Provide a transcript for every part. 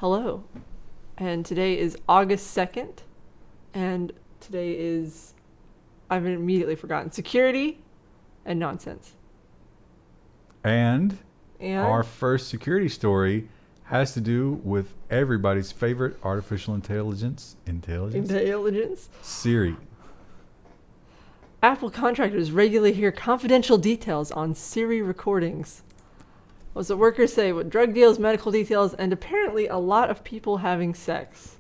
Hello. And today is August 2nd. And today is, I've immediately forgotten, security and nonsense. And our first security story has to do with everybody's favorite artificial intelligence. Siri. Apple contractors regularly hear confidential details on Siri recordings. What's the workers say? What drug deals, medical details, and apparently a lot of people having sex.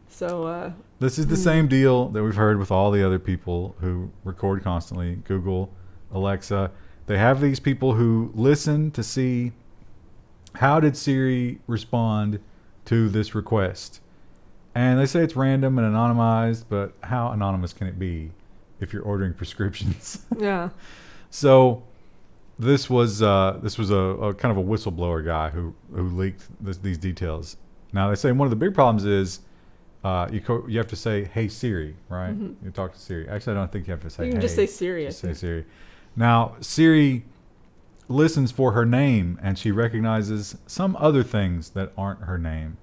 So, this is the same deal that we've heard with all the other people who record constantly. Google, Alexa. They have these people who listen to see how did Siri respond to this request. And they say it's random and anonymized, but how anonymous can it be if you're ordering prescriptions? Yeah. So this was a kind of a whistleblower guy who leaked these details. Now they say one of the big problems is you have to say, "Hey Siri," right? Mm-hmm. You talk to Siri. Actually, I don't think you have to say. You can just say Siri. Just say Siri. Now Siri listens for her name and she recognizes some other things that aren't her name.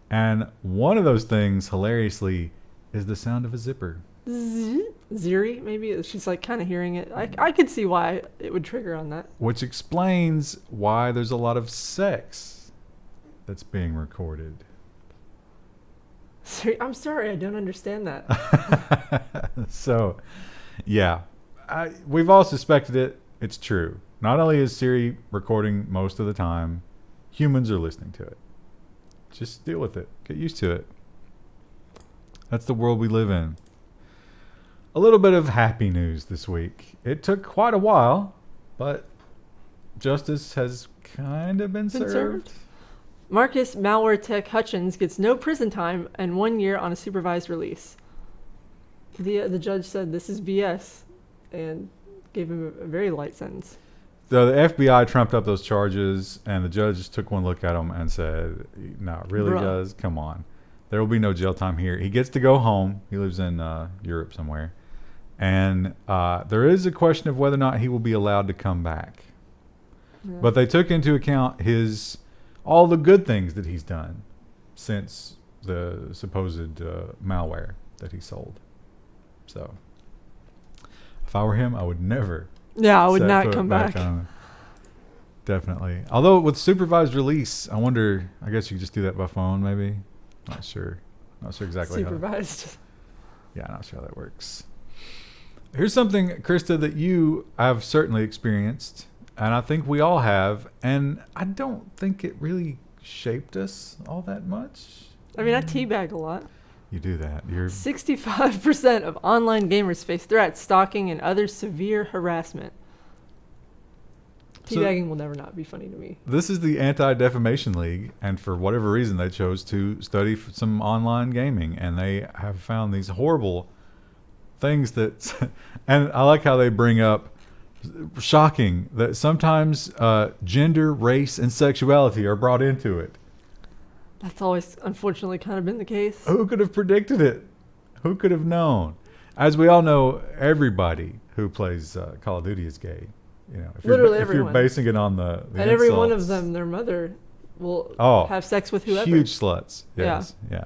And one of those things, hilariously, is the sound of a zipper. Siri, maybe she's like kind of hearing it. I could see why it would trigger on that. Which explains why there's a lot of sex that's being recorded. I'm sorry, I don't understand that. So, yeah, we've all suspected it. It's true. Not only is Siri recording most of the time, humans are listening to it. Just deal with it. Get used to it. That's the world we live in. A little bit of happy news this week. It took quite a while, but justice has kind of been served. Marcus MalwareTech Hutchins gets no prison time and 1 year on a supervised release. The judge said this is BS and gave him a very light sentence. So the FBI trumped up those charges, and the judge just took one look at them and said, "No, it really does. Come on, there will be no jail time here." He gets to go home. He lives in Europe somewhere, and there is a question of whether or not he will be allowed to come back. Yeah. But they took into account all the good things that he's done since the supposed malware that he sold. So, if I were him, I would never. Yeah, I would not come back. Definitely. Although with supervised release, I wonder, I guess you could just do that by phone maybe. Not sure. Not sure exactly supervised. Yeah, not sure how that works. Here's something, Krista, that you have certainly experienced, and I think we all have, and I don't think it really shaped us all that much. I mean, I teabag a lot. You do that. 65% of online gamers face threats, stalking, and other severe harassment. Teabagging will never not be funny to me. This is the Anti-Defamation League, and for whatever reason, they chose to study some online gaming, and they have found these horrible things that, and I like how they bring up, shocking, that sometimes gender, race, and sexuality are brought into it. That's always, unfortunately, kind of been the case. Who could have predicted it? Who could have known? As we all know, everybody who plays Call of Duty is gay. You know, if you're basing it on the and every one of them, their mother will have sex with whoever. Huge sluts. Yes. Yeah.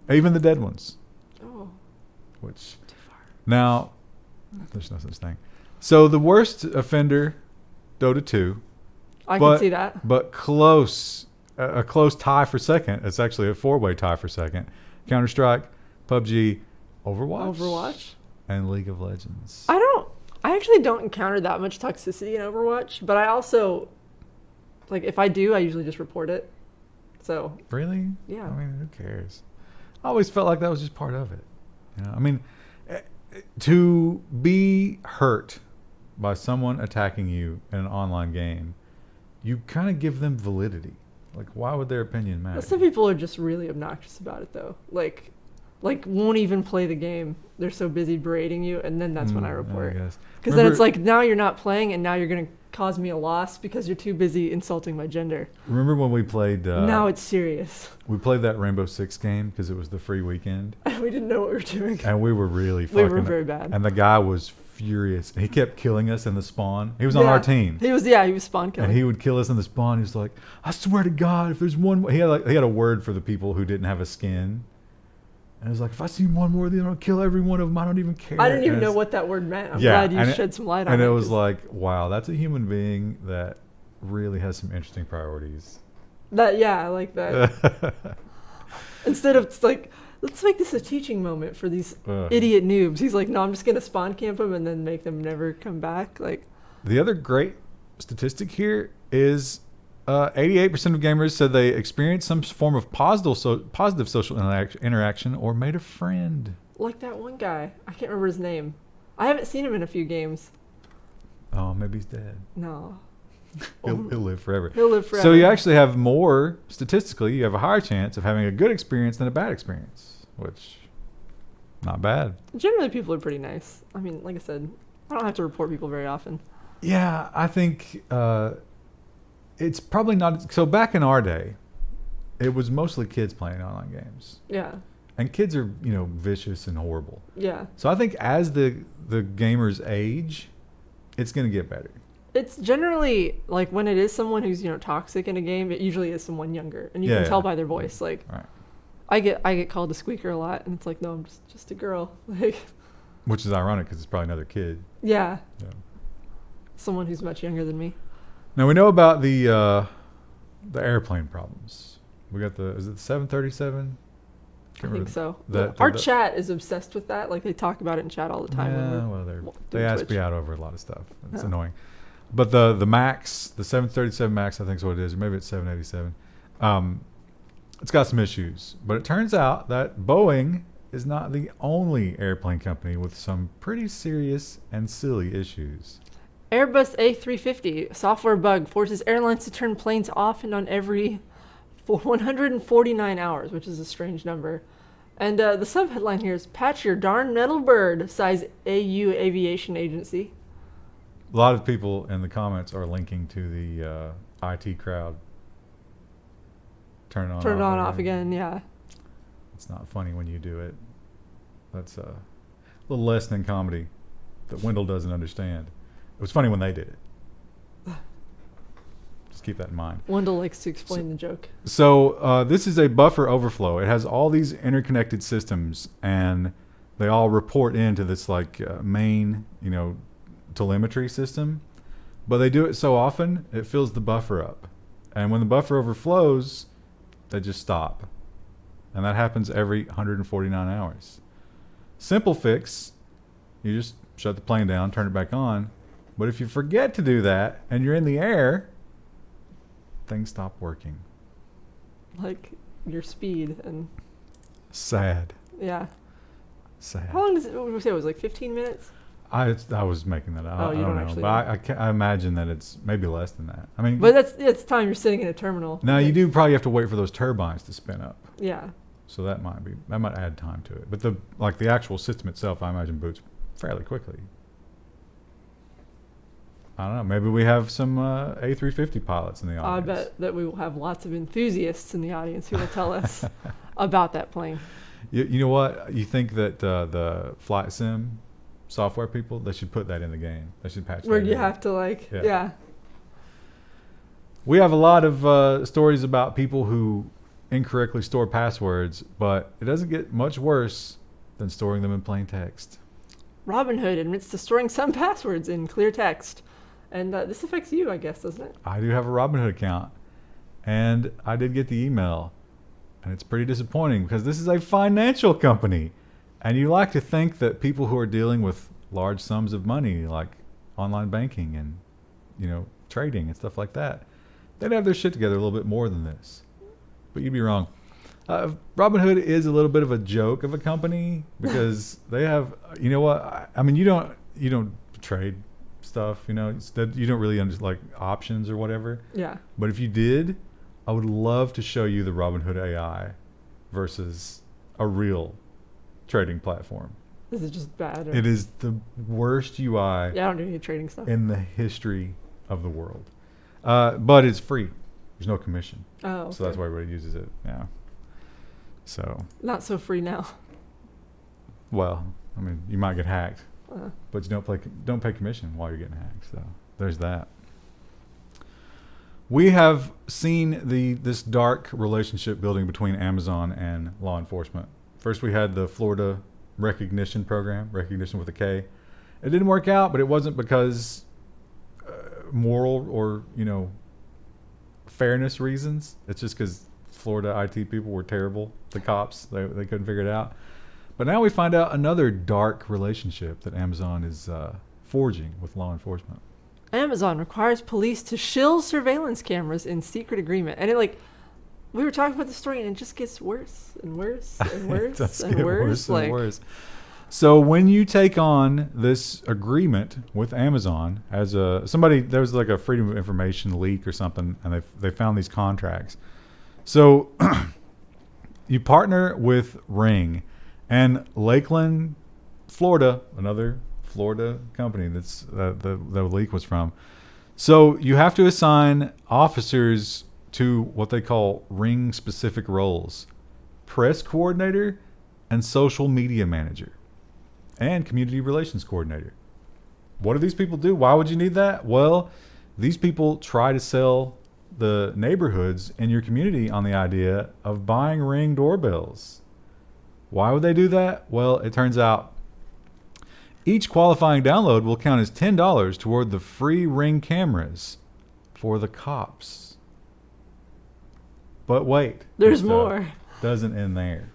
Even the dead ones. Oh. Which too far. Now, there's no such thing. So the worst offender, Dota 2. I can see that. But close. A close tie for second. It's actually a 4-way tie for second. Counter-Strike, PUBG, Overwatch, and League of Legends. I actually don't encounter that much toxicity in Overwatch, but I also, like, if I do, I usually just report it. So. Really? Yeah. I mean, who cares? I always felt like that was just part of it. You know, I mean, to be hurt by someone attacking you in an online game, you kind of give them validity. Like, why would their opinion matter? Some people are just really obnoxious about it, though. Like won't even play the game. They're so busy berating you, and then that's when I report. Because then it's like, now you're not playing, and now you're going to cause me a loss because you're too busy insulting my gender. Remember when we played... now it's serious. We played that Rainbow Six game because it was the free weekend. We didn't know what we were doing. And we were really fucking... We were very bad. And the guy was furious. And he kept killing us in the spawn. He was on our team. He was spawn killing. And he would kill us in the spawn. He was like, I swear to God, if there's one more. He had a word for the people who didn't have a skin. And it was like, if I see one more of them, I'll kill every one of them. I don't even care. I didn't even know what that word meant. I'm glad you shed some light on it. And it was like, wow, that's a human being that really has some interesting priorities. I like that. Instead of like, let's make this a teaching moment for these idiot noobs. He's like, no, I'm just going to spawn camp them and then make them never come back. Like, the other great statistic here is 88% of gamers said they experienced some form of positive social interaction or made a friend. Like that one guy. I can't remember his name. I haven't seen him in a few games. Oh, maybe he's dead. No. He'll live forever. He'll live forever. So you actually have more, statistically, you have a higher chance of having a good experience than a bad experience, which, not bad. Generally, people are pretty nice. I mean, like I said, I don't have to report people very often. Yeah, I think it's probably not. So back in our day, it was mostly kids playing online games. Yeah. And kids are, vicious and horrible. Yeah. So I think as the gamers age, it's going to get better. It's generally, like, when it is someone who's, toxic in a game, it usually is someone younger. And you can tell by their voice. Like, right. I get called a squeaker a lot, and it's like, no, I'm just a girl. Like, which is ironic because it's probably another kid. Yeah. Someone who's much younger than me. Now, we know about the airplane problems. We got is it the 737? I think so. Our chat is obsessed with that. Like, they talk about it in chat all the time. Yeah, well, they ask me out over a lot of stuff. It's annoying. But the Max, the 737 Max, I think is what it is, or maybe it's 787. It's got some issues. But it turns out that Boeing is not the only airplane company with some pretty serious and silly issues. Airbus A350 software bug forces airlines to turn planes off and on every 149 hours, which is a strange number. And the subheadline here is, patch your darn metal bird, size AU Aviation Agency. A lot of people in the comments are linking to the IT crowd. Turn it on off again, yeah. It's not funny when you do it. That's a little less than comedy that Wendell doesn't understand. It was funny when they did it. Just keep that in mind. Wendell likes to explain the joke. So this is a buffer overflow. It has all these interconnected systems, and they all report into this main, telemetry system. But they do it so often, it fills the buffer up. And when the buffer overflows, they just stop. And that happens every 149 hours. Simple fix, you just shut the plane down, turn it back on. But if you forget to do that and you're in the air, things stop working. Like your speed and... Sad. Yeah. Sad. How long does it, what did we say, it was like 15 minutes? I was making that up. Oh, you don't actually know. But I imagine that it's maybe less than that. I mean, but it's time you're sitting in a terminal. Now you do probably have to wait for those turbines to spin up. Yeah. So that might add time to it. But the actual system itself, I imagine, boots fairly quickly. I don't know. Maybe we have some A350 pilots in the audience. I bet that we will have lots of enthusiasts in the audience who will tell us about that plane. You know what? You think that the flight sim software people, they should put that in the game. They should patch that where you have to yeah. We have a lot of stories about people who incorrectly store passwords, but it doesn't get much worse than storing them in plain text. Robinhood admits to storing some passwords in clear text. And this affects you, I guess, doesn't it? I do have a Robinhood account, and I did get the email, and it's pretty disappointing because this is a financial company, and you like to think that people who are dealing with large sums of money, like online banking and trading and stuff like that, they'd have their shit together a little bit more than this. But you'd be wrong. Robinhood is a little bit of a joke of a company because they have, you don't trade stuff, you don't really like options or whatever. Yeah. But if you did, I would love to show you the Robinhood AI versus a real trading platform. Is it just bad? It is the worst UI. Yeah, I don't do any trading stuff in the history of the world. But it's free. There's no commission. Oh. Okay. So that's why everybody uses it. Yeah. So. Not so free now. Well, I mean, you might get hacked. but you don't pay commission while you're getting hacked. So there's that. We have seen this dark relationship building between Amazon and law enforcement. First, we had the Florida recognition program, recognition with a K. It didn't work out, but it wasn't because moral or fairness reasons. It's just because Florida IT people were terrible. The cops, they couldn't figure it out. But now we find out another dark relationship that Amazon is forging with law enforcement. Amazon requires police to shill surveillance cameras in secret agreement. And we were talking about the story, and it just gets worse and worse and worse and worse. Worse. So when you take on this agreement with Amazon as there was like a Freedom of Information leak or something, and they found these contracts. So you partner with Ring and Lakeland, Florida, another Florida company that's the leak was from. So you have to assign officers to what they call Ring specific roles: press coordinator and social media manager and community relations coordinator. What do these people do? Why would you need that? Well, these people try to sell the neighborhoods in your community on the idea of buying Ring doorbells. Why would they do that? Well, it turns out each qualifying download will count as $10 toward the free Ring cameras for the cops. But wait. There's more. Doesn't end there.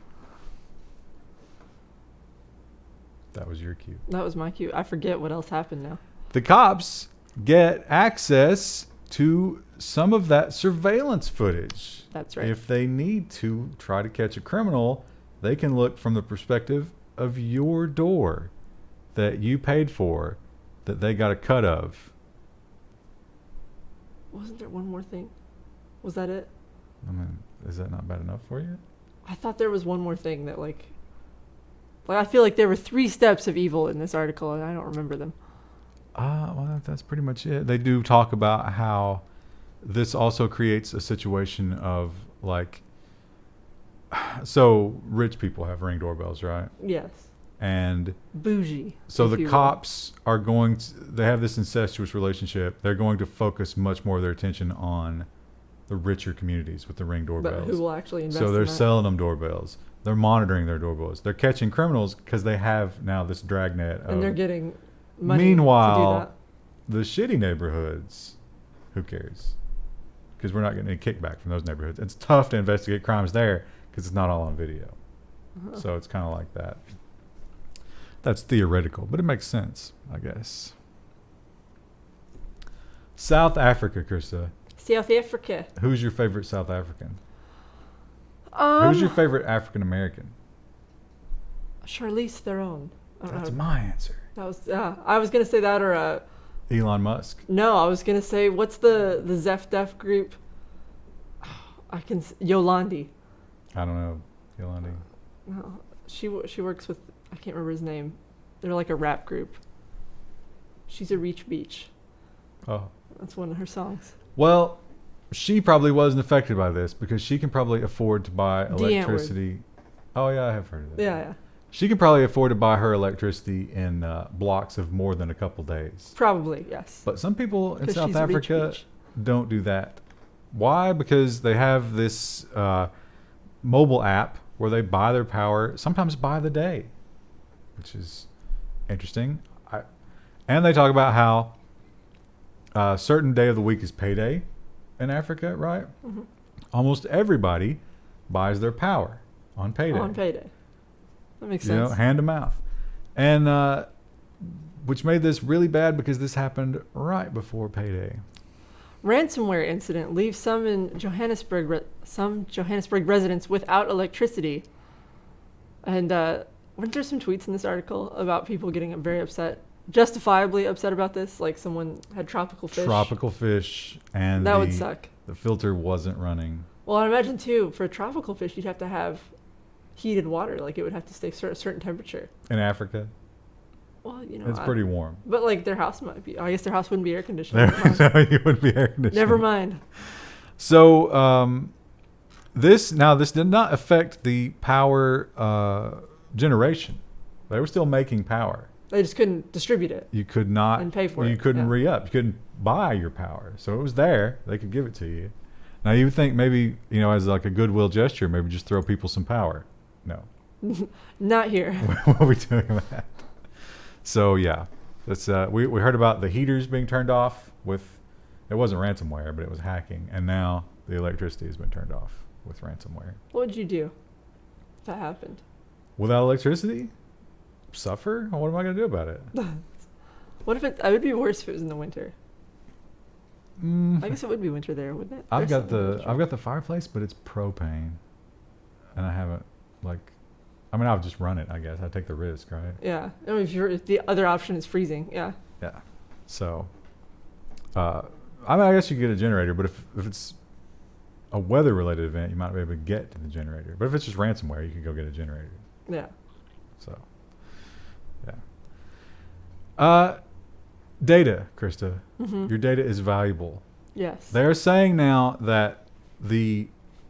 That was your cue. That was my cue. I forget what else happened now. The cops get access to some of that surveillance footage. That's right. If they need to try to catch a criminal, they can look from the perspective of your door that you paid for, that they got a cut of. Wasn't there one more thing? Was that it? I mean, is that not bad enough for you? I thought there was one more thing that like I feel like there were 3 steps of evil in this article, and I don't remember them. Well, that's pretty much it. They do talk about how this also creates a situation of like, so rich people have Ring doorbells, right? Yes. And bougie. So the cops are going to, they have this incestuous relationship. They're going to focus much more of their attention on the richer communities with the Ring doorbells. But who will actually invest So they're in that? selling them doorbells. They're monitoring their doorbells. They're catching criminals because they have now this dragnet. And they're getting money Meanwhile, to do the shitty neighborhoods, who cares? Because we're not getting any kickback from those neighborhoods. It's tough to investigate crimes there because it's not all on video. Uh-huh. So it's kind of like that. That's theoretical, but it makes sense, I guess. South Africa, Krista. South Africa. Who's your favorite South African? Who's your favorite African American? Charlize Theron. That's my answer. That was I was gonna say that or Elon Musk. No, I was gonna say what's the Zef Def group? Yolandi. I don't know Yolandi. No, she works with, I can't remember his name. They're like a rap group. She's a Reach Beach. Oh, that's one of her songs. Well, she probably wasn't affected by this because she can probably afford to buy electricity. Oh yeah, I have heard of that. Yeah. She can probably afford to buy her electricity in blocks of more than a couple days. Probably, yes. But some people in South Africa don't do that. Why? Because they have this mobile app where they buy their power, sometimes by the day, which is interesting. And they talk about how a certain day of the week is payday in Africa, right? Mm-hmm. Almost everybody buys their power on payday. On payday. That makes sense. Hand to mouth. And which made this really bad because this happened right before payday. Ransomware incident leaves some Johannesburg residents without electricity. And weren't there some tweets in this article about people getting very upset, justifiably upset about this? Like someone had tropical fish. And that would suck. The filter wasn't running. Well, I imagine too, for tropical fish, you'd have to have heated water. Like it would have to stay a certain temperature. In Africa? Well, it's pretty warm. But like their house might be. I guess their house wouldn't be air conditioned. No, you wouldn't be air conditioned. Never mind. So this did not affect the power generation. They were still making power. They just couldn't distribute it. You could not. And pay for it. You couldn't re-up. You couldn't buy your power. So it was there. They could give it to you. Now you would think maybe, as like a goodwill gesture, maybe just throw people some power. No. Not here. We'll be doing that. So yeah, that's we heard about the heaters being turned off with, it wasn't ransomware, but it was hacking, and now the electricity has been turned off with ransomware. What would you do if that happened? Without electricity? Suffer? What am I going to do about it? What if it would be worse if it was in the winter? I guess it would be winter there, wouldn't it? I've got the fireplace, but it's propane, and I haven't I would just run it. I guess I'd take the risk, right? Yeah. I mean, if the other option is freezing, yeah. Yeah. So, I guess you could get a generator, but if it's a weather-related event, you might be able to get to the generator. But if it's just ransomware, you could go get a generator. Yeah. So, yeah. Data, Krista. Mm-hmm. Your data is valuable. Yes. They're saying now that the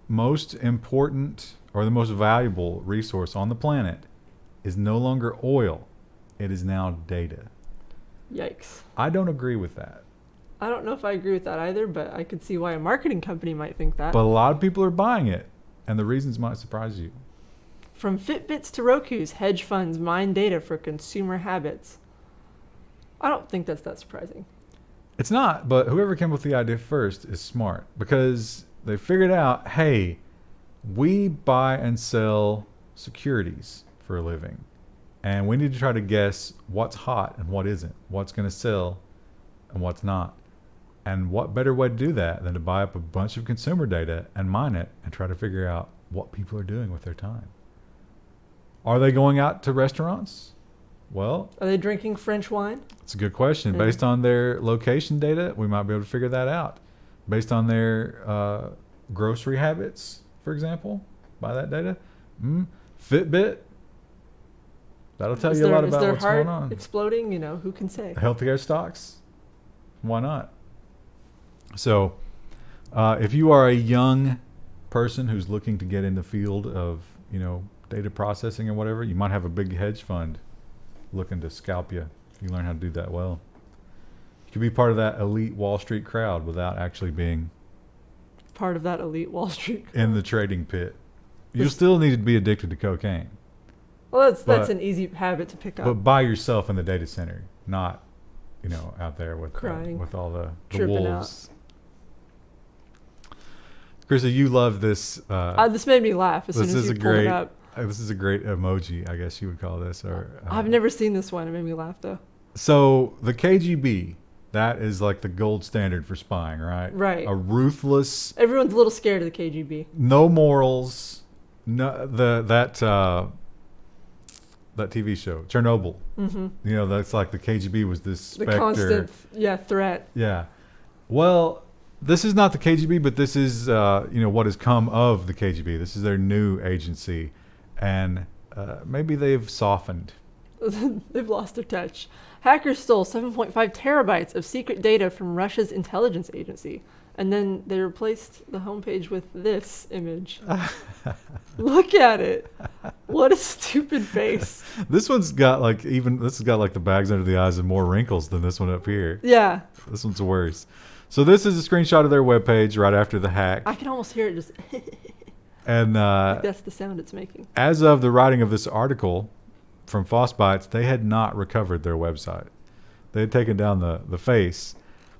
most important or the most valuable resource on the planet is no longer oil. It is now data. Yikes. I don't agree with that. I don't know if I agree with that either, but I could see why a marketing company might think that. But a lot of people are buying it, and the reasons might surprise you. From Fitbits to Rokus, hedge funds mine data for consumer habits. I don't think that's that surprising. It's not, but whoever came up with the idea first is smart, because they figured out, hey, we buy and sell securities for a living, and we need to try to guess what's hot and what isn't, what's going to sell and what's not. And what better way to do that than to buy up a bunch of consumer data and mine it and try to figure out what people are doing with their time. Are they going out to restaurants? Well, are they drinking French wine? It's a good question. Based on their location data, we might be able to figure that out. Based on their grocery habits, for example, by that data. Fitbit, that'll tell you a lot about what's going on. Exploding, who can say? Healthcare stocks, why not? So, if you are a young person who's looking to get in the field of, data processing and whatever, you might have a big hedge fund looking to scalp you if you learn how to do that well. You could be part of that elite Wall Street crowd without actually being part of that elite Wall Street crowd. In the trading pit. You still need to be addicted to cocaine. Well, that's an easy habit to pick up. But by yourself in the data center, not, out there with crying, with all the Out. wolves. Krista, you love this. This made me laugh as soon as you pulled it up. This is a great emoji, I guess you would call this. Or I've never seen this one. It made me laugh, though. So the KGB, that is like the gold standard for spying, right? Right. A ruthless. Everyone's a little scared of the KGB. No morals. No that TV show, Chernobyl. Mm-hmm. That's like the KGB was this specter. The constant, threat. Yeah. Well, this is not the KGB, but this is, what has come of the KGB. This is their new agency. And maybe they've softened. They've lost their touch. Hackers stole 7.5 terabytes of secret data from Russia's intelligence agency. And then they replaced the homepage with this image. Look at it. What a stupid face. This has got like the bags under the eyes and more wrinkles than this one up here. Yeah. This one's worse. So this is a screenshot of their webpage right after the hack. I can almost hear it just... And that's the sound it's making. As of the writing of this article from Frostbites, they had not recovered their website. They had taken down the face,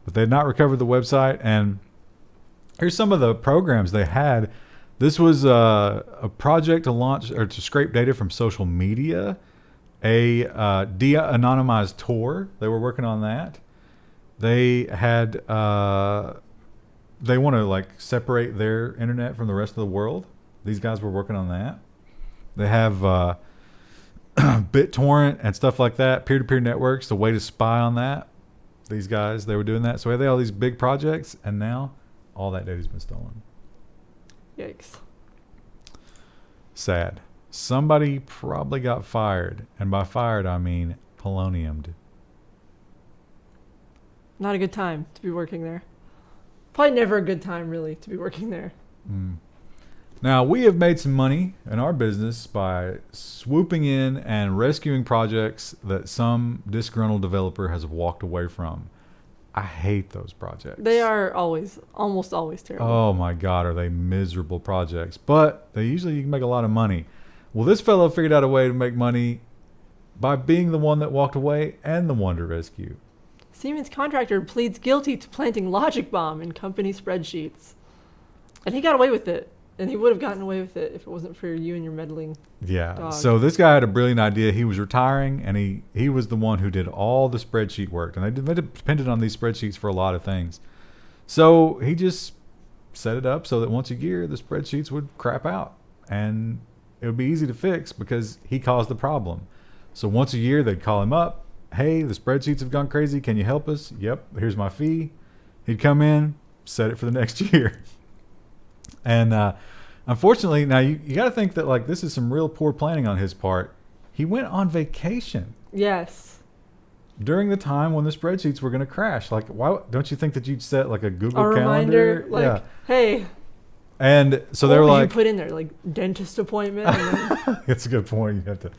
but they had not recovered the website. And here's some of the programs they had. This was a project to launch or to scrape data from social media, a de-anonymized tour. They were working on that. They had they want to separate their internet from the rest of the world. These guys were working on that. They have BitTorrent and stuff like that, peer-to-peer networks, the way to spy on that. These guys, they were doing that. So they had all these big projects, and now all that data's been stolen. Yikes. Sad. Somebody probably got fired, and by fired I mean poloniumed. Not a good time to be working there. Probably never a good time, really, to be working there. Now, we have made some money in our business by swooping in and rescuing projects that some disgruntled developer has walked away from. I hate those projects. They are almost always terrible. Oh my God, are they miserable projects? But you can make a lot of money. Well, this fellow figured out a way to make money by being the one that walked away and the one to rescue. Siemens contractor pleads guilty to planting logic bomb in company spreadsheets. And he got away with it. And he would have gotten away with it if it wasn't for you and your meddling dog. So this guy had a brilliant idea. He was retiring, and he was the one who did all the spreadsheet work. And they depended on these spreadsheets for a lot of things. So he just set it up so that once a year, the spreadsheets would crap out. And it would be easy to fix because he caused the problem. So once a year, they'd call him up. Hey, the spreadsheets have gone crazy. Can you help us? Yep, here's my fee. He'd come in, set it for the next year. And unfortunately, now you got to think that like this is some real poor planning on his part. He went on vacation. Yes. During the time when the spreadsheets were going to crash. Like, why don't you think that you'd set like a Google Calendar? Reminder, like, yeah. Hey. And so they were like, you put in there like dentist appointment. That's a good point. You have to.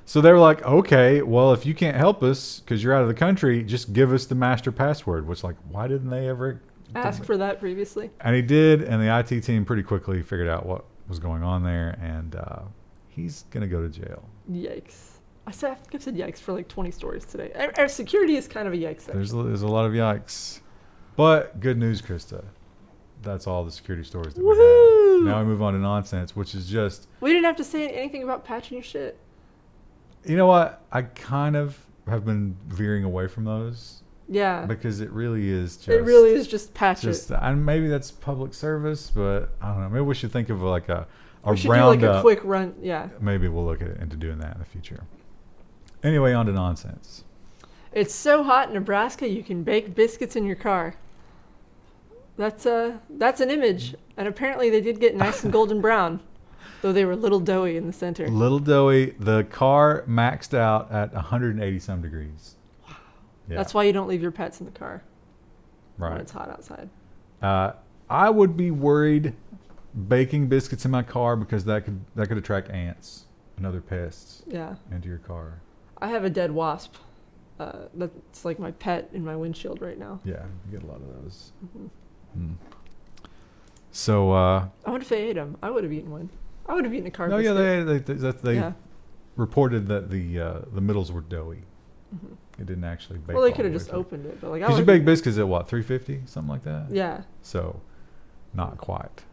So they were like, okay, well, if you can't help us because you're out of the country, just give us the master password. Which, like, why didn't they ever ask for that previously? And he did, and the IT team pretty quickly figured out what was going on there, and he's gonna go to jail. Yikes! I think I've said yikes for like 20 stories today. Our security is kind of a yikes. There's a lot of yikes, but good news, Krista. That's all the security stories that we have. Now we move on to nonsense, which is just we didn't have to say anything about patching your shit. You know what? I kind of have been veering away from those. Yeah. Because it really is just patch it. And maybe that's public service, but I don't know. Maybe we should think of like a we should roundup. do like a quick run. Yeah. Maybe we'll look into doing that in the future. Anyway, on to nonsense. It's so hot in Nebraska you can bake biscuits in your car. That's an image, and apparently they did get nice and golden brown, though they were a little doughy in the center. Little doughy. The car maxed out at 180 some degrees. Yeah. That's why you don't leave your pets in the car. Right. When it's hot outside. I would be worried baking biscuits in my car because that could attract ants and other pests. Yeah. Into your car. I have a dead wasp. That's like my pet in my windshield right now. Yeah, you get a lot of those. Mm-hmm. So. I wonder if they ate them. I would have eaten one. I would have eaten a car. No, biscuit. They reported that the middles were doughy. Mm-hmm. It didn't actually bake. Well, they could have just opened it, but like. Because you bake biscuits at what, 350, something like that. Yeah. So, not quite.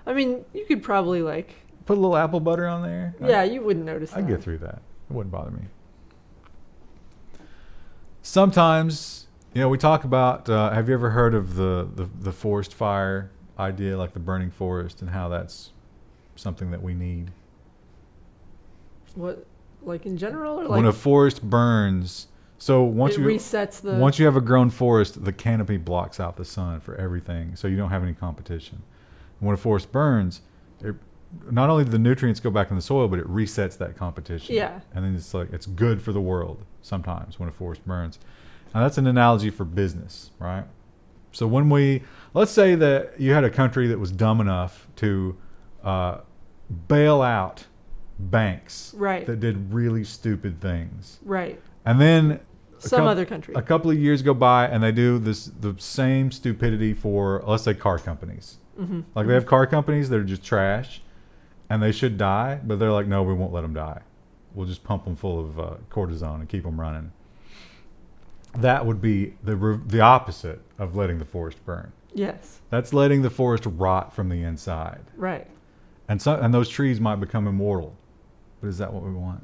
I mean, you could probably like put a little apple butter on there. Yeah, you wouldn't notice. I'd get through that. It wouldn't bother me. Sometimes, we talk about. Have you ever heard of the forest fire idea, like the burning forest, and how that's something that we need? What? Like in general, or like when a forest burns, so once you have a grown forest, the canopy blocks out the sun for everything, so you don't have any competition. And when a forest burns, not only do the nutrients go back in the soil, but it resets that competition. Yeah. And then it's good for the world sometimes when a forest burns. Now that's an analogy for business, right? So let's say that you had a country that was dumb enough to bail out banks that did really stupid things. Right. And then other country. A couple of years go by and they do the same stupidity for, let's say, car companies. Mm-hmm. Like they have car companies that are just trash and they should die, but they're like, no, we won't let them die. We'll just pump them full of cortisone and keep them running. That would be the opposite of letting the forest burn. Yes. That's letting the forest rot from the inside. Right. And those trees might become immortal. But is that what we want?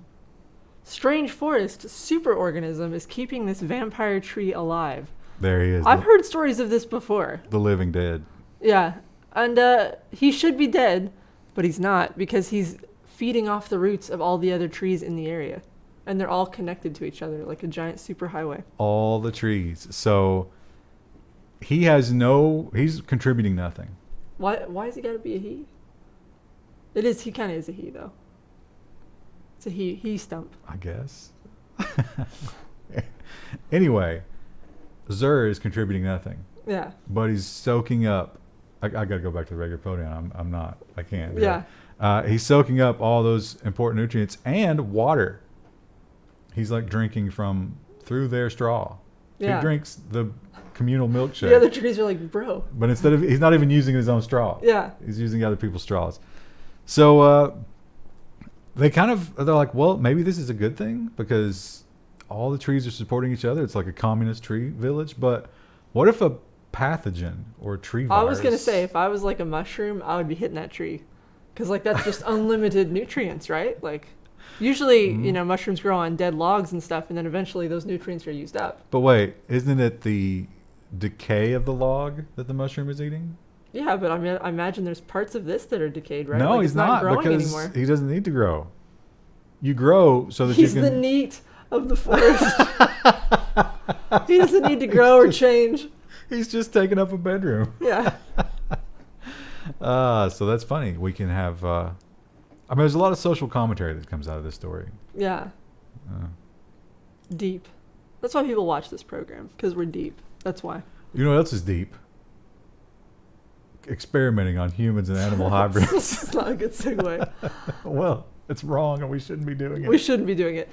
Strange Forest Superorganism is keeping this vampire tree alive. There he is. I've heard stories of this before. The living dead. Yeah. And he should be dead, but he's not because he's feeding off the roots of all the other trees in the area. And they're all connected to each other like a giant superhighway. All the trees. So he's contributing nothing. Why has he got to be a he? He kind of is a he, though. It's a he stump. I guess. Anyway, Zur is contributing nothing. Yeah. But he's soaking up I got to go back to the regular podium. I'm not. I can't. Yeah. He's soaking up all those important nutrients and water. He's like drinking through their straw. Yeah. He drinks the communal milkshake. The other trees are like, bro. But he's not even using his own straw. Yeah. He's using other people's straws. So they're like, well, maybe this is a good thing because all the trees are supporting each other. It's like a communist tree village. But what if a pathogen or a tree virus? I was going to say, if I was like a mushroom, I would be hitting that tree. Because like that's just unlimited nutrients, right? Like usually, mushrooms grow on dead logs and stuff, and then eventually those nutrients are used up. But wait, isn't it the decay of the log that the mushroom is eating? Yeah, but I imagine there's parts of this that are decayed, right? No, like he's not growing because anymore. He doesn't need to grow. You grow so that He's you can... the neat of the forest. He doesn't need to grow or change. He's just taking up a bedroom. Yeah. So that's funny. We can have... there's a lot of social commentary that comes out of this story. Yeah. Deep. That's why people watch this program, because we're deep. That's why. You know what else is deep? Experimenting on humans and animal hybrids. It's not a good segue. Well, it's wrong and we shouldn't be doing it. We shouldn't be doing it.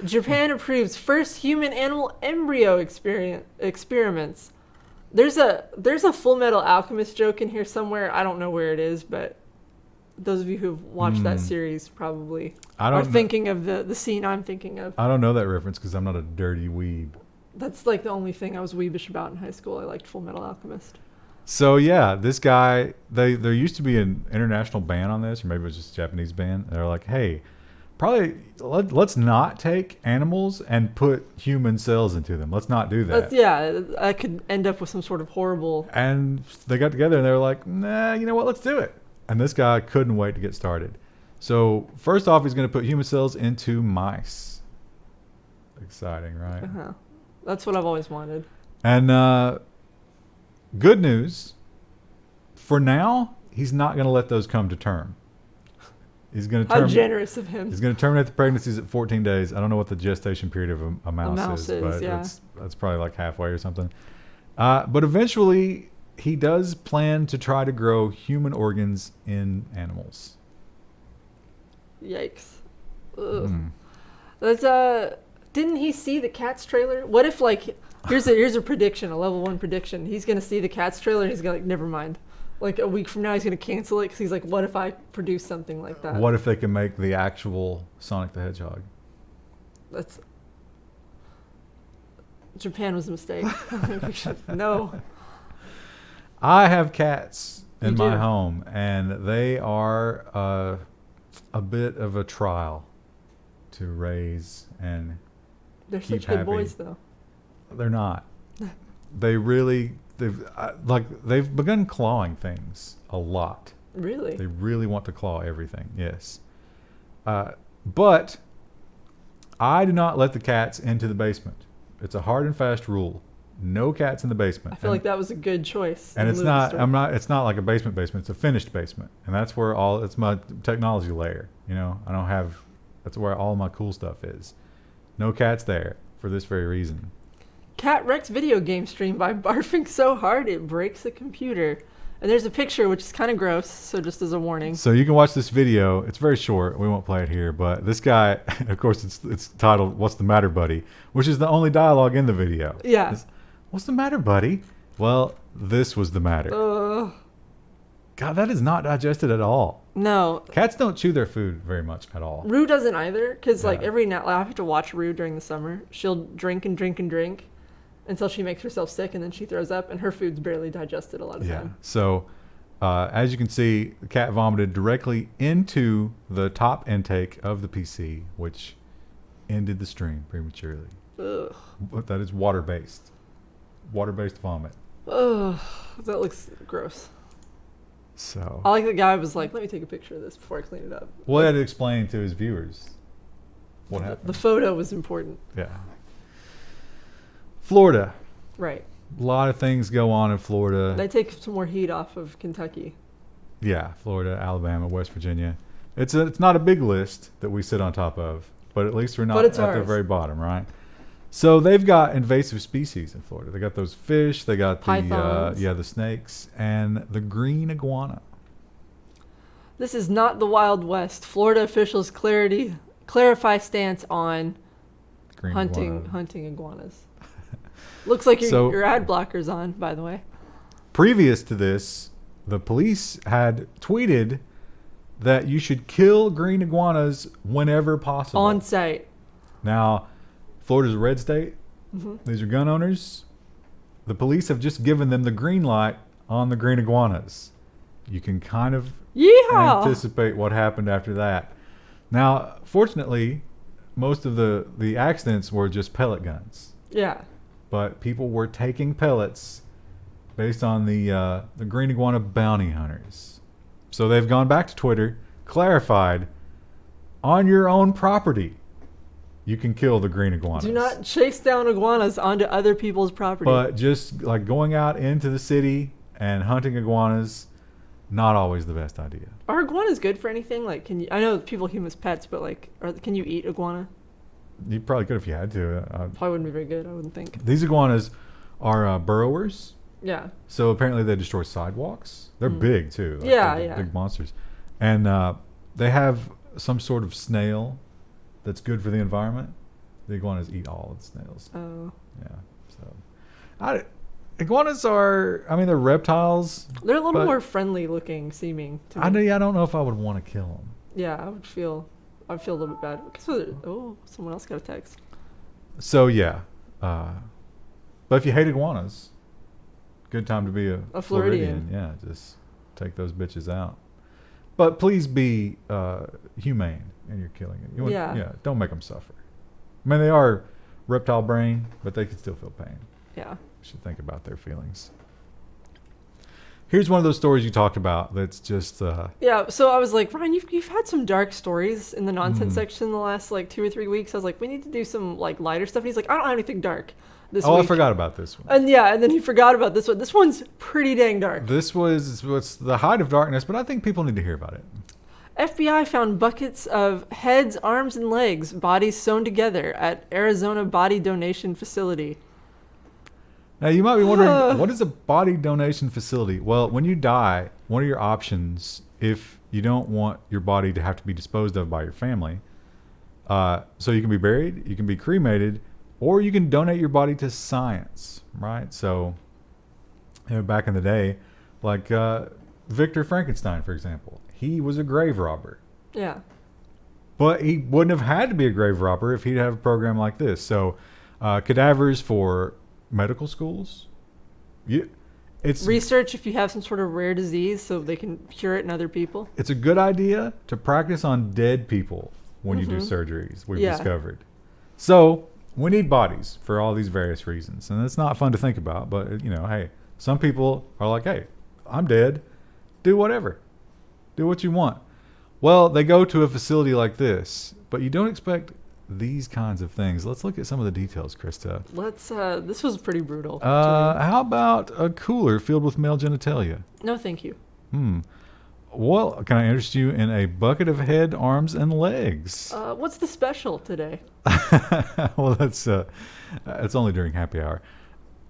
Japan approves first human-animal embryo experiments. There's a Full Metal Alchemist joke in here somewhere. I don't know where it is, but those of you who've watched that series probably are thinking of the scene I'm thinking of. I don't know that reference because I'm not a dirty weeb. That's like the only thing I was weebish about in high school. I liked Full Metal Alchemist. So yeah, this guy, there used to be an international ban on this, or maybe it was just a Japanese ban. They're like, hey, probably let's not take animals and put human cells into them. Let's not do that. I could end up with some sort of horrible... And they got together and they were like, nah, you know what, let's do it. And this guy couldn't wait to get started. So first off, he's going to put human cells into mice. Exciting, right? Uh-huh. That's what I've always wanted. And good news, for now, he's not going to let those come to term. He's going to How generous of him. He's going to terminate the pregnancies at 14 days. I don't know what the gestation period of a mouse is, but yeah. that's probably like halfway or something. But eventually, he does plan to try to grow human organs in animals. Yikes. Ugh. That's didn't he see the Cats trailer? What if like here's a prediction, a level 1 prediction. He's gonna see the Cats trailer and he's gonna like, never mind. Like a week from now he's gonna cancel it because he's like, what if I produce something like that? What if they can make the actual Sonic the Hedgehog? Japan was a mistake. No. I have cats in my do? home, and they are a bit of a trial to raise and They're keep such good happy. boys, though. They're not. They've begun clawing things a lot. Really? They really want to claw everything. Yes. But I do not let the cats into the basement. It's a hard and fast rule. No cats in the basement. I feel like that was a good choice. And it's not like a basement. It's a finished basement. And that's where it's my technology layer. That's where all my cool stuff is. No cats there for this very reason. Cat wrecks video game stream by barfing so hard it breaks a computer. And there's a picture which is kind of gross, so just as a warning. So you can watch this video. It's very short. We won't play it here. But this guy, of course, it's titled, "What's the Matter, Buddy?" which is the only dialogue in the video. Yeah. What's the matter, buddy? Well, this was the matter. God, that is not digested at all. No. Cats don't chew their food very much at all. Rue doesn't either, because like every now I have to watch Rue during the summer. She'll drink and drink and drink until she makes herself sick, and then she throws up, and her food's barely digested a lot of time. So, as you can see, the cat vomited directly into the top intake of the PC, which ended the stream prematurely. Ugh. But that is water-based. Water-based vomit. Ugh, that looks gross. So I like the guy was like, let me take a picture of this before I clean it up. Well, he had to explain to his viewers what happened. The photo was important. Yeah. Florida. Right. A lot of things go on in Florida. They take some more heat off of Kentucky. Yeah, Florida, Alabama, West Virginia. It's not a big list that we sit on top of, but at least we're not at the very bottom, right? So they've got invasive species in Florida. They got those fish. They got Pythons. the snakes and the green iguana. This is not the Wild West. Florida officials clarify stance on Green hunting iguana. iguanas. Looks like your ad blocker's on, by the way. Previous to this, the police had tweeted that you should kill green iguanas whenever possible. On site. Now, Florida's a red state. Mm-hmm. These are gun owners. The police have just given them the green light on the green iguanas. You can kind of anticipate what happened after that. Now, fortunately, most of the accidents were just pellet guns. Yeah. But people were taking pellets based on the green iguana bounty hunters. So they've gone back to Twitter, clarified, on your own property, you can kill the green iguanas. Do not chase down iguanas onto other people's property. But just like going out into the city and hunting iguanas, not always the best idea. Are iguanas good for anything? Like, I know people keep them as pets, but like, can you eat iguana? You probably could if you had to. Probably wouldn't be very good, I wouldn't think. These iguanas are burrowers. Yeah. So apparently they destroy sidewalks. They're big too. Like yeah. Big monsters. And they have some sort of snail that's good for the environment. The iguanas eat all of the snails. Oh. Yeah. So, iguanas are, they're reptiles. They're a little more friendly looking, seeming to me. I don't know if I would want to kill them. Yeah, I'd feel a little bit bad. Someone else got a text. So, yeah. But if you hate iguanas, good time to be a Floridian. Yeah, just take those bitches out. But please be humane in your killing it. Yeah, don't make them suffer. They are reptile brain, but they can still feel pain. Yeah. You should think about their feelings. Here's one of those stories you talked about that's just... Yeah, so I was like, Ryan, you've had some dark stories in the nonsense section the last 2 or 3 weeks. I was like, we need to do some lighter stuff. And he's like, I don't have anything dark this week. I forgot about this one. And then he forgot about this one. This one's pretty dang dark. This was what's the height of darkness, but I think people need to hear about it. FBI found buckets of heads, arms, and legs, bodies sewn together at Arizona body donation facility. Now, you might be wondering, what is a body donation facility? Well, when you die, one of your options, if you don't want your body to have to be disposed of by your family, so you can be buried, you can be cremated, or you can donate your body to science, right? So, back in the day, like Victor Frankenstein, for example, he was a grave robber. Yeah. But he wouldn't have had to be a grave robber if he'd have a program like this. So, cadavers for medical schools. It's research if you have some sort of rare disease so they can cure it in other people. It's a good idea to practice on dead people when you do surgeries, we've discovered. So, we need bodies for all these various reasons. And it's not fun to think about, but, hey, some people are like, hey, I'm dead. Do whatever. Do what you want. Well, they go to a facility like this, but you don't expect these kinds of things. Let's look at some of the details, Krista. This was pretty brutal. How about a cooler filled with male genitalia? No, thank you. Well, can I interest you in a bucket of head, arms, and legs? What's the special today? Well, that's only during happy hour.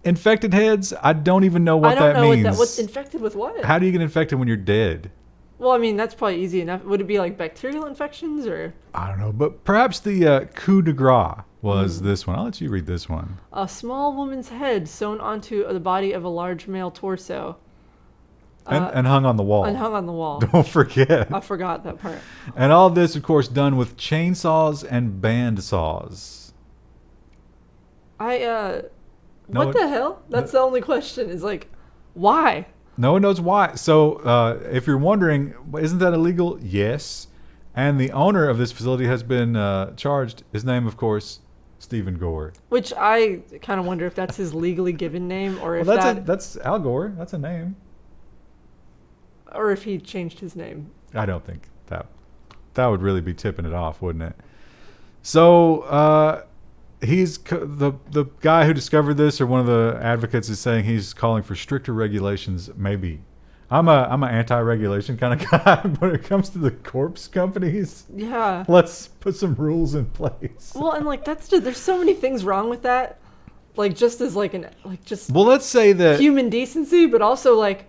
Infected heads? I don't even know what that means. What's infected with what? How do you get infected when you're dead? Well, that's probably easy enough. Would it be like bacterial infections or? I don't know, but perhaps the coup de grace was this one. I'll let you read this one. A small woman's head sewn onto the body of a large male torso. And hung on the wall. And hung on the wall. Don't forget. I forgot that part. And all of this, of course, done with chainsaws and band saws. What the hell? That's the only question is why? No one knows why. So if you're wondering, isn't that illegal? Yes. And the owner of this facility has been charged. His name, of course, Stephen Gore. Which I kind of wonder if that's his legally given name or if that's Al Gore. That's a name. Or if he changed his name. I don't think that would really be tipping it off, wouldn't it? So he's the guy who discovered this, or one of the advocates, is saying he's calling for stricter regulations, maybe I'm an anti-regulation kind of guy when it comes to the corpse companies. Yeah. Let's put some rules in place. Well, and like that's just there's so many things wrong with that. Like just as like well, let's say that human decency, but also like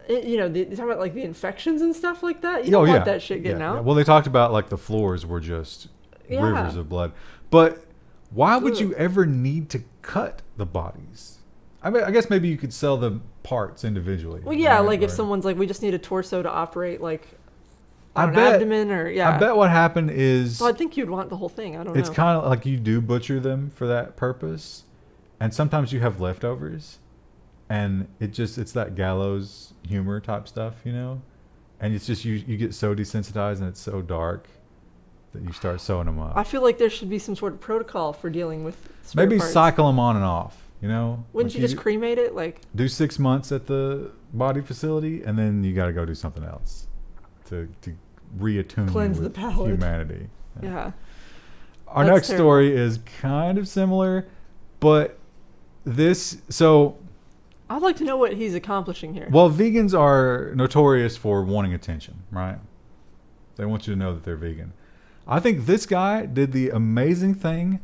you know, they talk about like the infections and stuff like that. You don't want that shit getting out. Yeah. Well, they talked about like the floors were just rivers of blood. But why would you ever need to cut the bodies? I mean, I guess maybe you could sell the parts individually. Well, yeah, right? Like if someone's like, we just need a torso to operate like an abdomen or I bet what happened is. Well, I think you'd want the whole thing. I don't know. It's kind of like you do butcher them for that purpose, and sometimes you have leftovers, and it's that gallows humor type stuff, you know, and it's just you get so desensitized and it's so dark that you start sewing them up. I feel like there should be some sort of protocol for dealing with spare maybe parts. Cycle them on and off. You know, wouldn't you just cremate it? Like do 6 months at the body facility, and then you got to go do something else to reattune cleanse with the palate. Humanity. Yeah. Our next story is kind of similar, but so. I'd like to know what he's accomplishing here. Well, vegans are notorious for wanting attention, right? They want you to know that they're vegan. I think this guy did the amazing thing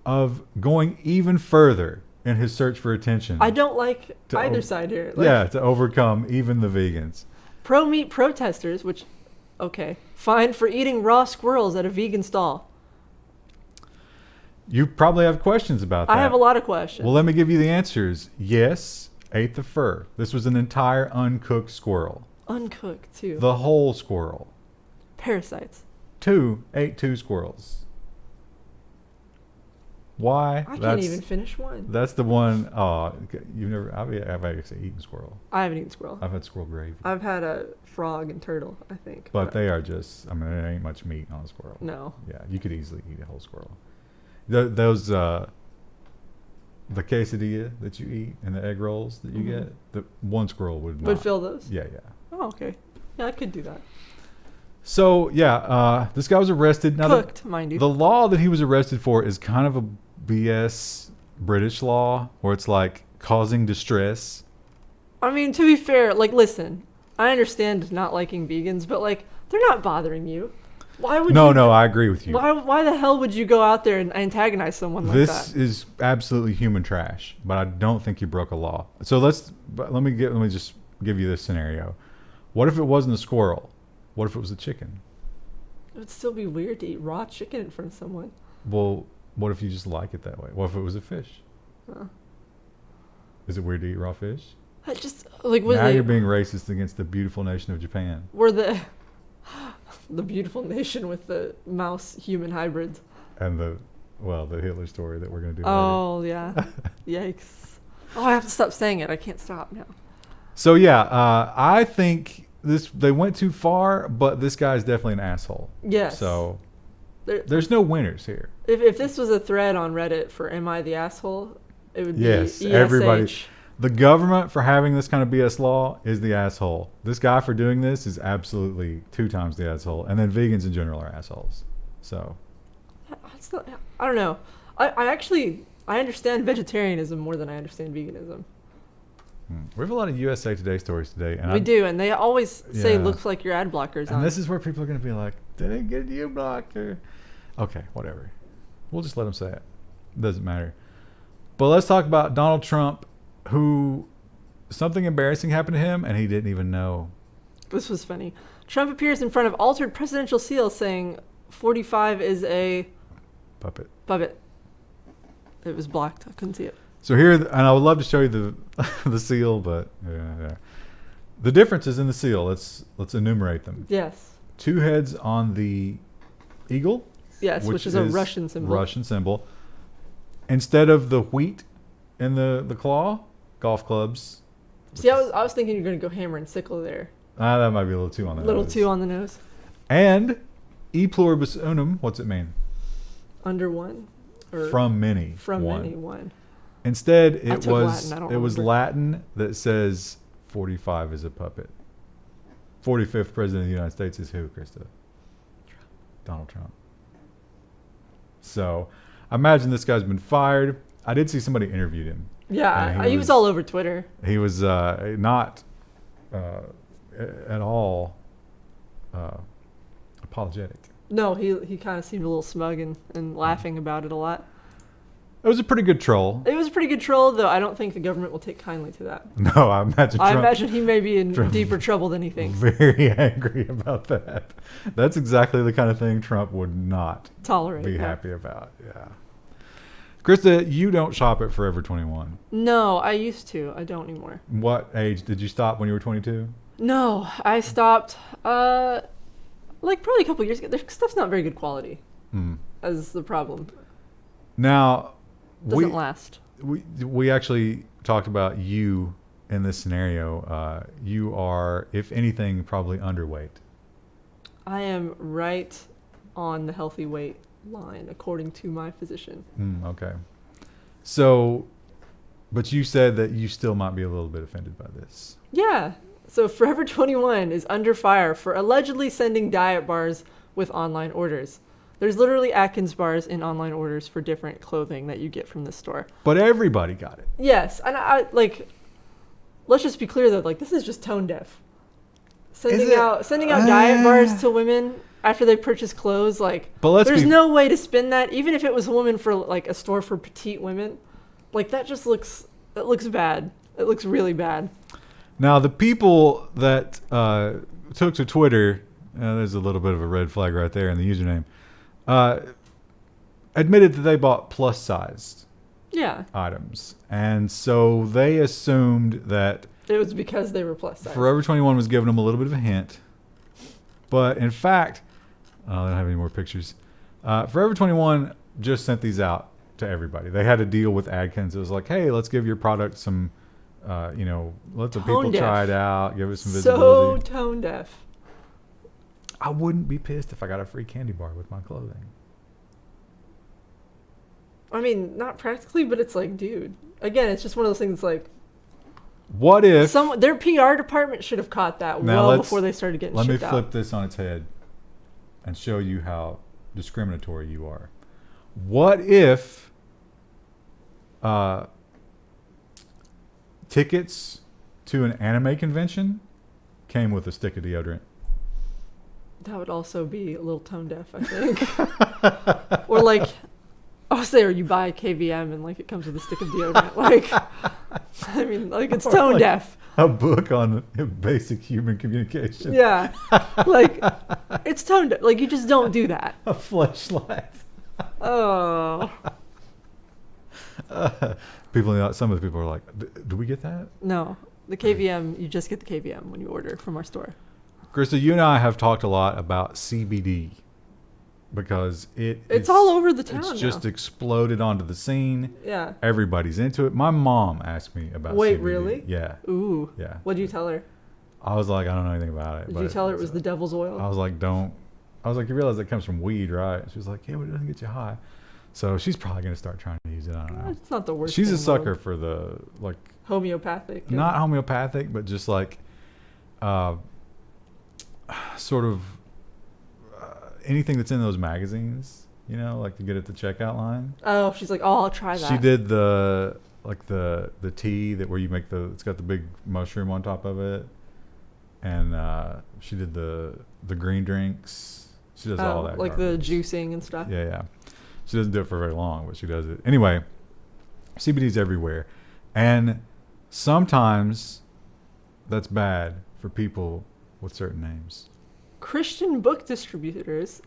of going even further in his search for attention. I don't like either side here. Like, to overcome even the vegans. Pro-meat protesters, fined for eating raw squirrels at a vegan stall. You probably have questions about that. I have a lot of questions. Well, let me give you the answers. Yes, ate the fur. This was an entire uncooked squirrel. Uncooked, too. The whole squirrel. Parasites. Ate two squirrels. Why? I can't even finish one. That's the one. Oh, you've never. I've actually eaten squirrel. I haven't eaten squirrel. I've had squirrel gravy. I've had a frog and turtle, I think. But they are just. I mean, there ain't much meat on a squirrel. No. Yeah, you could easily eat a whole squirrel. Those the quesadilla that you eat and the egg rolls that you get, the one squirrel would not. Would fill those. Yeah. Oh, okay. Yeah, I could do that. So this guy was arrested. Now cooked, mind you. The law that he was arrested for is kind of a BS British law where it's like causing distress. I mean, to be fair, like, listen, I understand not liking vegans, but like, they're not bothering you. Why would you? No, I agree with you. Why the hell would you go out there and antagonize someone like that? This is absolutely human trash, but I don't think you broke a law. So let me just give you this scenario. What if it wasn't a squirrel? What if it was a chicken? It would still be weird to eat raw chicken in front of someone. Well, what if you just like it that way? What if it was a fish? Is it weird to eat raw fish? I just like now you're being racist against the beautiful nation of Japan. We're the beautiful nation with the mouse-human hybrids. And the Hitler story that we're going to do later. Yeah. Yikes. Oh, I have to stop saying it. I can't stop now. So, I think they went too far, but this guy's definitely an asshole. Yes. So, there's no winners here. If this was a thread on Reddit for Am I the Asshole, it would be ESH. Everybody. The government for having this kind of BS law is the asshole. This guy for doing this is absolutely 2 times the asshole. And then vegans in general are assholes. So. I don't know. I understand vegetarianism more than I understand veganism. We have a lot of USA Today stories today. And we do, and they always say looks like your ad blockers. And this is where people are going to be like, didn't get you blocker. Okay, whatever. We'll just let them say it. Doesn't matter. But let's talk about Donald Trump, who something embarrassing happened to him, and he didn't even know. This was funny. Trump appears in front of altered presidential seal saying 45 is a... Puppet. It was blocked. I couldn't see it. So here, and I would love to show you the seal, but the differences in the seal. Let's enumerate them. Yes. 2 heads on the eagle. Yes, which is a Russian symbol. Instead of the wheat in the claw, golf clubs. See, I was thinking you're going to go hammer and sickle there. That might be a little too on the nose. Too on the nose. And e pluribus unum. What's it mean? Under one. Or from many. From one. Many one. Instead, it was Latin that says 45 is a puppet. 45th president of the United States is who, Krista? Donald Trump. So, I imagine this guy's been fired. I did see somebody interviewed him. Yeah, he was all over Twitter. He was not at all apologetic. No, he kind of seemed a little smug and laughing about it a lot. It was a pretty good troll. It was a pretty good troll, though. I don't think the government will take kindly to that. No, I imagine. I imagine he may be in deeper trouble than he thinks. Very angry about that. That's exactly the kind of thing Trump would not tolerate. Be happy about. Yeah. Krista, you don't shop at Forever 21. No, I used to. I don't anymore. What age did you stop when you were 22? No, I stopped. Like probably a couple years ago. Their stuff's not very good quality. As the problem. Now. Doesn't last. We actually talked about you in this scenario. You are, if anything, probably underweight. I am right on the healthy weight line, according to my physician. Okay. So, but you said that you still might be a little bit offended by this. Yeah. So Forever 21 is under fire for allegedly sending diet bars with online orders. There's literally Atkins bars in online orders for different clothing that you get from this store. But everybody got it. Yes. And I like, let's just be clear though, like this is just tone deaf. Sending out diet bars to women after they purchase clothes, like there's no way to spin that, even if it was a woman for like a store for petite women. Like that looks bad. It looks really bad. Now the people that took to Twitter, there's a little bit of a red flag right there in the username. Admitted that they bought plus-sized items. And so they assumed that it was because they were plus-sized. Forever 21 was giving them a little bit of a hint. But in fact, I don't have any more pictures. Forever 21 just sent these out to everybody. They had a deal with Adkins. It was like, hey, let's give your product some, let the people try it out, give it some visibility. So tone deaf. I wouldn't be pissed if I got a free candy bar with my clothing. I mean, not practically, but it's like, dude. Again, it's just one of those things like... What if... their PR department should have caught that before they started getting shipped out. Let me flip this on its head and show you how discriminatory you are. What if tickets to an anime convention came with a stick of deodorant? That would also be a little tone deaf, I think. Or like, or you buy KVM and like it comes with a stick of deodorant. Like, I mean, like it's tone deaf. A book on basic human communication. Yeah, like it's tone deaf. Like you just don't do that. A fleshlight. Oh. Some of the people are like, do we get that? No, the KVM. You just get the KVM when you order from our store. Krista, you and I have talked a lot about CBD because it's all over the town. It's just exploded onto the scene. Yeah. Everybody's into it. My mom asked me about CBD. Wait, really? Yeah. Ooh. Yeah. What did you tell her? I was like, I don't know anything about it. Did you tell her it was the devil's oil? I was like, you realize it comes from weed, right? She was like, yeah, but it doesn't get you high. So she's probably going to start trying to use it. I don't know. It's not the worst. She's a sucker for the, like... Homeopathic. Not homeopathic, but just like... sort of anything that's in those magazines, like to get at the checkout line. Oh, she's like, I'll try that. She did the tea that where you make it's got the big mushroom on top of it, and she did the green drinks. She does all that, like garbage. The juicing and stuff. Yeah. She doesn't do it for very long, but she does it anyway. CBD's everywhere, and sometimes that's bad for people with certain names. Christian Book Distributors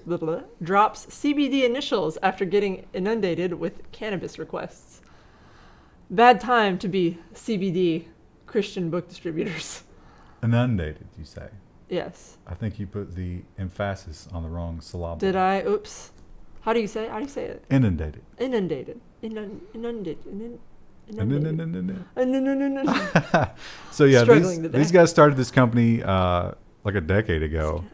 blah, blah, drops CBD initials after getting inundated with cannabis requests. Bad time to be CBD Christian Book Distributors. Inundated, you say? Yes. I think you put the emphasis on the wrong syllable. Did I? Oops. How do you say it? Inundated. Inundated. Inundated. So yeah, these guys started this company like a decade ago,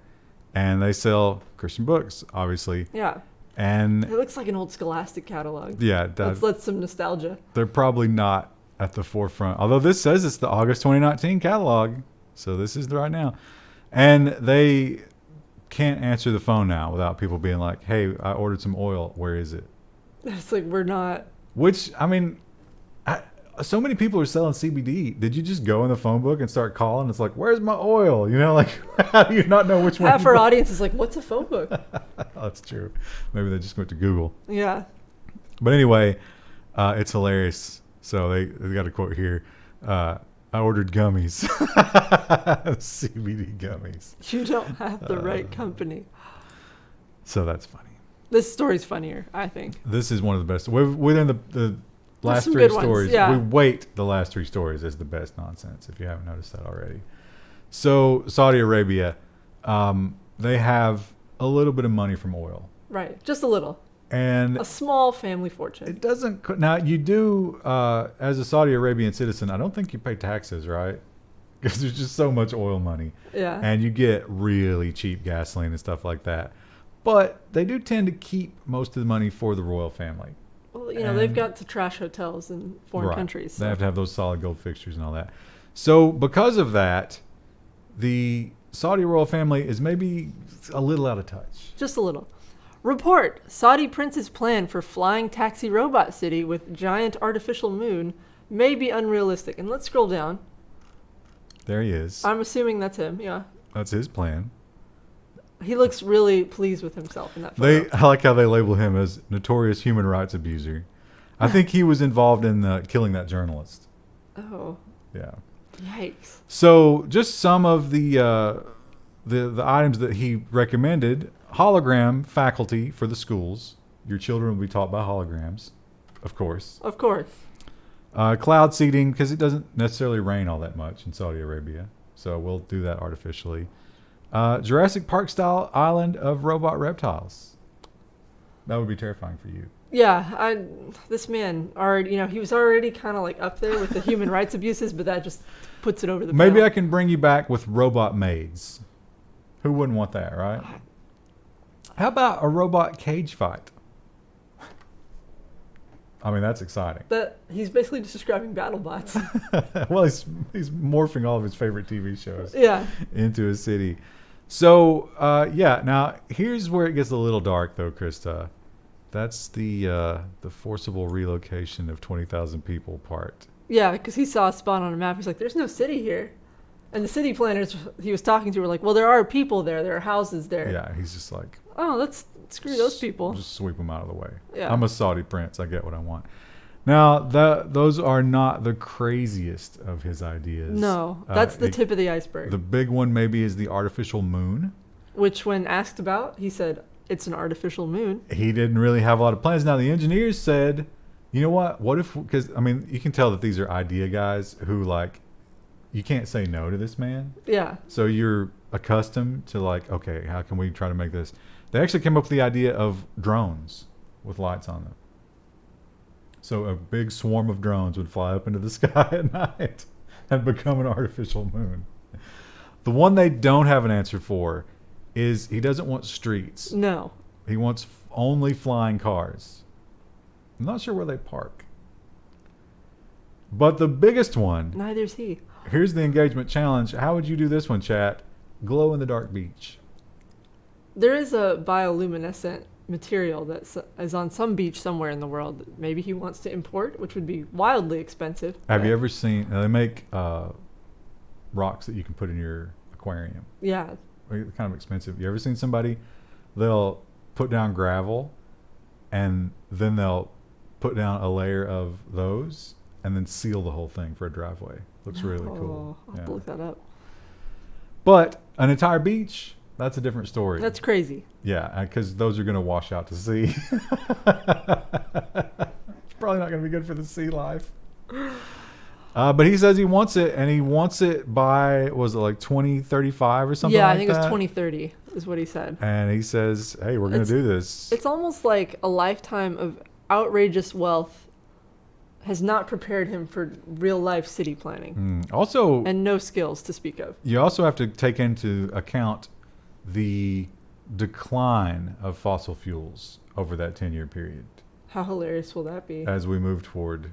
and they sell Christian books, obviously. Yeah. And it looks like an old Scholastic catalog. Yeah, that's some nostalgia. They're probably not at the forefront, although this says it's the August 2019 catalog, so this is right now, and they can't answer the phone now without people being like, "Hey, I ordered some oil. Where is it?" It's like we're not. Which I mean. so many people are selling CBD. Did you just go in the phone book and start calling? It's like, where's my oil? You know, like, how do you not know which one? Half our audience is like, what's a phone book? That's true. Maybe they just went to Google. Yeah. But anyway, it's hilarious. So they got a quote here. I ordered gummies. CBD gummies. You don't have the right company. So that's funny. This story's funnier, I think. This is one of the best. Within the last some three good ones, stories, yeah. we weight the last three stories as the best nonsense, if you haven't noticed that already. So Saudi Arabia, they have a little bit of money from oil. Right. Just a little. And a small family fortune. It doesn't. Now, you do, as a Saudi Arabian citizen, I don't think you pay taxes, right? Because there's just so much oil money. Yeah. And you get really cheap gasoline and stuff like that. But they do tend to keep most of the money for the royal family. Well, you know, they've got to trash hotels in foreign countries. So. They have to have those solid gold fixtures and all that. So because of that, the Saudi royal family is maybe a little out of touch. Just a little. Report: Saudi prince's plan for flying taxi robot city with giant artificial moon may be unrealistic. And let's scroll down. There he is. I'm assuming that's him, yeah. That's his plan. He looks really pleased with himself in that photo. I like how they label him as notorious human rights abuser. I think he was involved in killing that journalist. Oh. Yeah. Yikes. So just some of the items that he recommended: hologram faculty for the schools. Your children will be taught by holograms, of course. Of course. Cloud seeding, because it doesn't necessarily rain all that much in Saudi Arabia, so we'll do that artificially. Jurassic Park style island of robot reptiles. That would be terrifying for you. Yeah, this man already, you know, he was already kind of like up there with the human rights abuses, but that just puts it over the Maybe panel. I can bring you back with robot maids. Who wouldn't want that, right? How about a robot cage fight? I mean, that's exciting. He's basically just describing BattleBots. Well, he's morphing all of his favorite TV shows into a city. So, yeah, now here's where it gets a little dark, though, Krista. That's the forcible relocation of 20,000 people part. Yeah, because he saw a spot on a map. He's like, there's no city here. And the city planners he was talking to were like, well, there are people there. There are houses there. Yeah, he's just like... Oh, let's screw those people. Just sweep them out of the way. Yeah. I'm a Saudi prince. I get what I want. Now, those are not the craziest of his ideas. No, that's the tip of the iceberg. The big one maybe is the artificial moon. Which, when asked about, he said, it's an artificial moon. He didn't really have a lot of plans. Now, the engineers said, you know what? What if... Because, I mean, you can tell that these are idea guys who, like, you can't say no to this man. Yeah. So you're accustomed to, like, okay, how can we try to make this... They actually came up with the idea of drones with lights on them. So a big swarm of drones would fly up into the sky at night and become an artificial moon. The one they don't have an answer for is he doesn't want streets. No. He wants only flying cars. I'm not sure where they park. But the biggest one... Neither's he. Here's the engagement challenge. How would you do this one, chat? Glow in the dark beach. There is a bioluminescent material that is on some beach somewhere in the world that maybe he wants to import, which would be wildly expensive. Have you ever seen... they make rocks that you can put in your aquarium. Yeah. Kind of expensive. You ever seen somebody? They'll put down gravel and then they'll put down a layer of those and then seal the whole thing for a driveway. Looks really cool. I'll have to look that up. But an entire beach... That's a different story. That's crazy. Yeah, because those are going to wash out to sea. It's probably not going to be good for the sea life. But he says he wants it, and he wants it by, was it like 2035 or something like that? Yeah, I think it was 2030 is what he said. And he says, hey, we're going to do this. It's almost like a lifetime of outrageous wealth has not prepared him for real life city planning. Also... And no skills to speak of. You also have to take into account the decline of fossil fuels over that 10-year period. How hilarious will that be? As we move toward...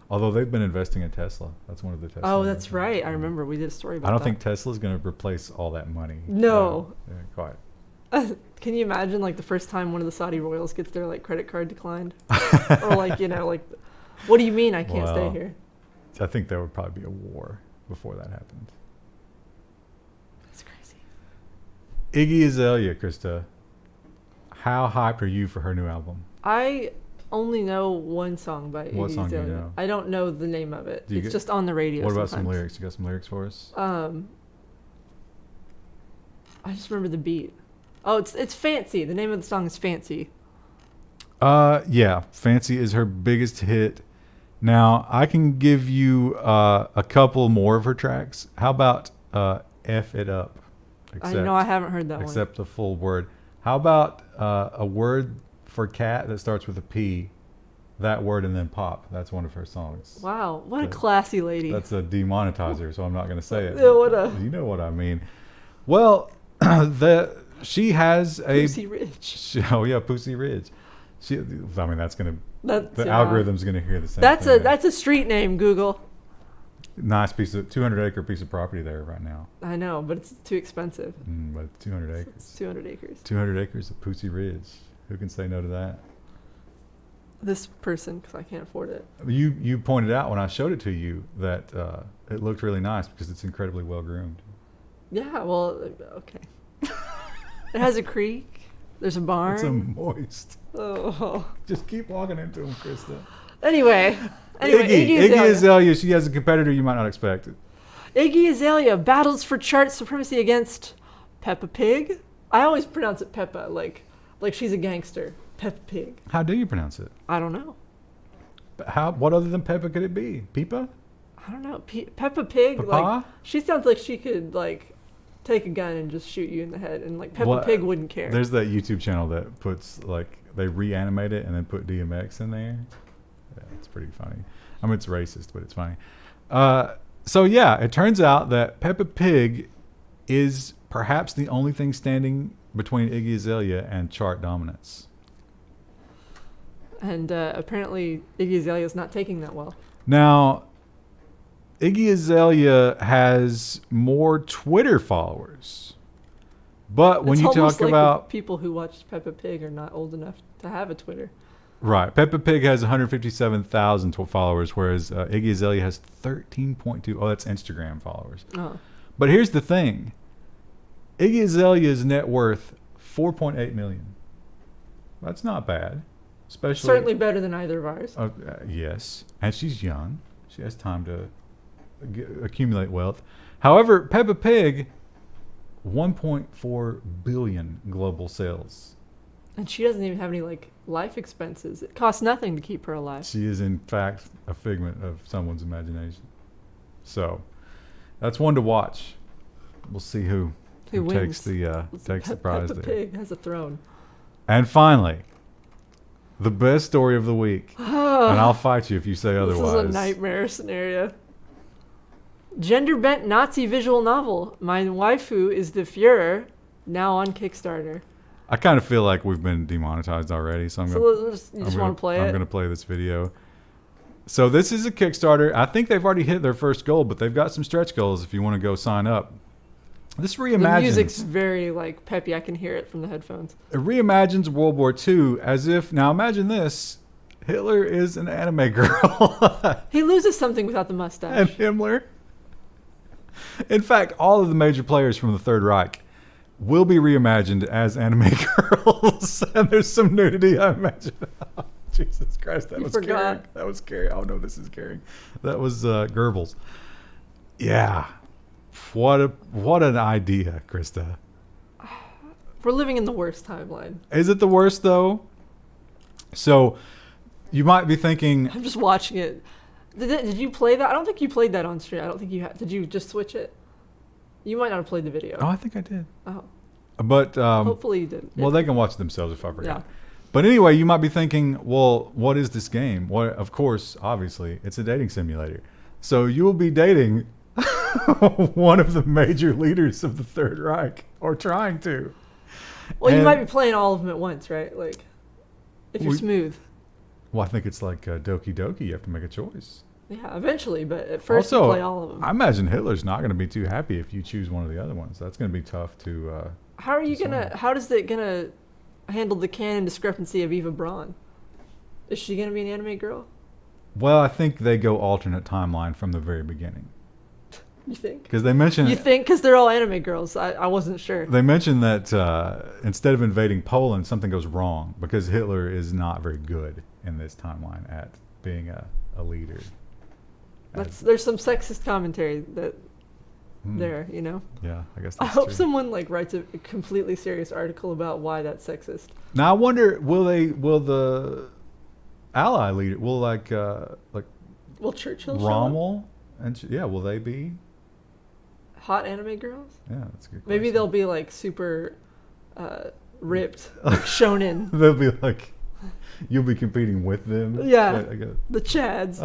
Although they've been investing in Tesla. That's one of the Tesla. Oh, that's right. I remember we did a story about that. I don't think Tesla's going to replace all that money. No. Quite. Can you imagine, like, the first time one of the Saudi royals gets their, like, credit card declined? Or, like, you know, like, what do you mean I can't stay here? I think there would probably be a war before that happened. That's crazy. Iggy Azalea, Krista. How hyped are you for her new album? I only know one song by Iggy Azalea. What song do you know? I don't know the name of it. It's just on the radio. What about sometimes. some lyrics? You got some lyrics for us? I just remember the beat. Oh, it's Fancy. The name of the song is Fancy. Yeah, Fancy is her biggest hit. Now, I can give you a couple more of her tracks. How about F It Up? I know I haven't heard that one. Except the full word. How about a word for cat that starts with a P? That word and then pop. That's one of her songs. Wow, what a classy lady. That's a demonetizer, so I'm not going to say it. Yeah, you know what I mean. Well, she has a Pussy Ridge. Oh yeah, Pussy Ridge. That's gonna. The algorithm's gonna hear the same. That's a street name, Google. Nice 200-acre piece of property there right now. I know, but it's too expensive. But 200 acres. It's 200 acres. 200 acres of Pussy Ridge. Who can say no to that? This person, because I can't afford it. You pointed out when I showed it to you that it looked really nice because it's incredibly well groomed. Yeah, well, okay. It has a creek. There's a barn. It's a moist. Oh. Just keep walking into them, Krista. Anyway, Iggy Azalea. She has a competitor you might not expect. Iggy Azalea battles for chart supremacy against Peppa Pig. I always pronounce it Peppa, like she's a gangster. Peppa Pig. How do you pronounce it? I don't know. What other than Peppa could it be? Peepa? I don't know. Peppa Pig. Papa? Like she sounds like she could take a gun and just shoot you in the head, and Peppa Pig wouldn't care. There's that YouTube channel that puts they reanimate it and then put DMX in there. Yeah, it's pretty funny. I mean, it's racist, but it's funny. So yeah, it turns out that Peppa Pig is perhaps the only thing standing between Iggy Azalea and chart dominance. And apparently Iggy Azalea is not taking that well. Now, Iggy Azalea has more Twitter followers. But when you talk about people who watch Peppa Pig are not old enough to have a Twitter. Right. Peppa Pig has 157,000 followers, whereas Iggy Azalea has 13.2. Oh, that's Instagram followers. Oh. But here's the thing. Iggy Azalea's net worth, $4.8 million. That's not bad. Certainly better than either of ours. Yes. And she's young. She has time to accumulate wealth. However, Peppa Pig, 1.4 billion global sales. And she doesn't even have any life expenses. It costs nothing to keep her alive. She is in fact a figment of someone's imagination. So that's one to watch. We'll see who takes the prize Peppa there. Pig has a throne. And finally, the best story of the week. And I'll fight you if you say otherwise. This is a nightmare scenario. Gender-bent Nazi visual novel. Mein Waifu is the Führer, now on Kickstarter. I kind of feel like we've been demonetized already, so you just want to play it? I'm going to play this video. So this is a Kickstarter. I think they've already hit their first goal, but they've got some stretch goals if you want to go sign up. This reimagines... The music's very peppy. I can hear it from the headphones. It reimagines World War II as if... Now imagine this. Hitler is an anime girl. He loses something without the mustache. And Himmler. In fact, all of the major players from the Third Reich will be reimagined as anime girls. And there's some nudity, I imagine. Oh, Jesus Christ, that was scary. That was scary. Oh, no, this is scary. That was Goebbels. Yeah. What an idea, Krista. We're living in the worst timeline. Is it the worst, though? So, you might be thinking... I'm just watching it. Did you play that? I don't think you played that on stream. I don't think you had. Did you just switch it? You might not have played the video. Oh, I think I did. Oh. But... hopefully you did. Well, they can watch it themselves if I forgot. Yeah. But anyway, you might be thinking, well, what is this game? Well, of course, obviously, it's a dating simulator. So you will be dating one of the major leaders of the Third Reich, or trying to. Well, you might be playing all of them at once, right? If you're smooth. Well, I think it's like Doki Doki. You have to make a choice. Yeah, eventually, but at first also, you play all of them. I imagine Hitler's not going to be too happy if you choose one of the other ones. That's going to be tough to... how is it going to handle the canon discrepancy of Eva Braun? Is she going to be an anime girl? Well, I think they go alternate timeline from the very beginning. You think? Because they mentioned... You think? Because they're all anime girls. I wasn't sure. They mentioned that instead of invading Poland, something goes wrong because Hitler is not very good in this timeline at being a leader. There's some sexist commentary that there, you know? Yeah, I guess I that's hope true. someone like writes a completely serious article about why that's sexist. Now, I wonder, will the ally leader, will Churchill Rommel, will they be? Hot anime girls? Yeah, that's a good question. Maybe they'll be like super ripped, like shonen. They'll be like, you'll be competing with them. Yeah, the Chads.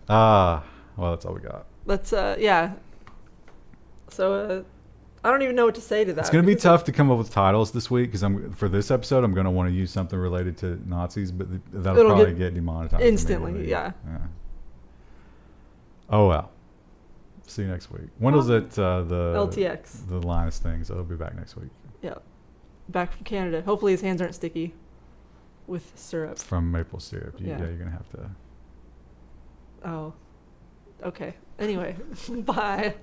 Well, that's all we got. Let's yeah. So I don't even know what to say to that. It's going to be tough to come up with titles this week because for this episode I'm going to want to use something related to Nazis, but that'll probably get demonetized instantly. Yeah. Oh well. See you next week. Wendell's at the LTX, the Linus thing, so he'll be back next week. Yeah, back from Canada. Hopefully his hands aren't sticky with syrup. From maple syrup. Yeah, you're gonna have to. Oh, okay. Anyway, bye.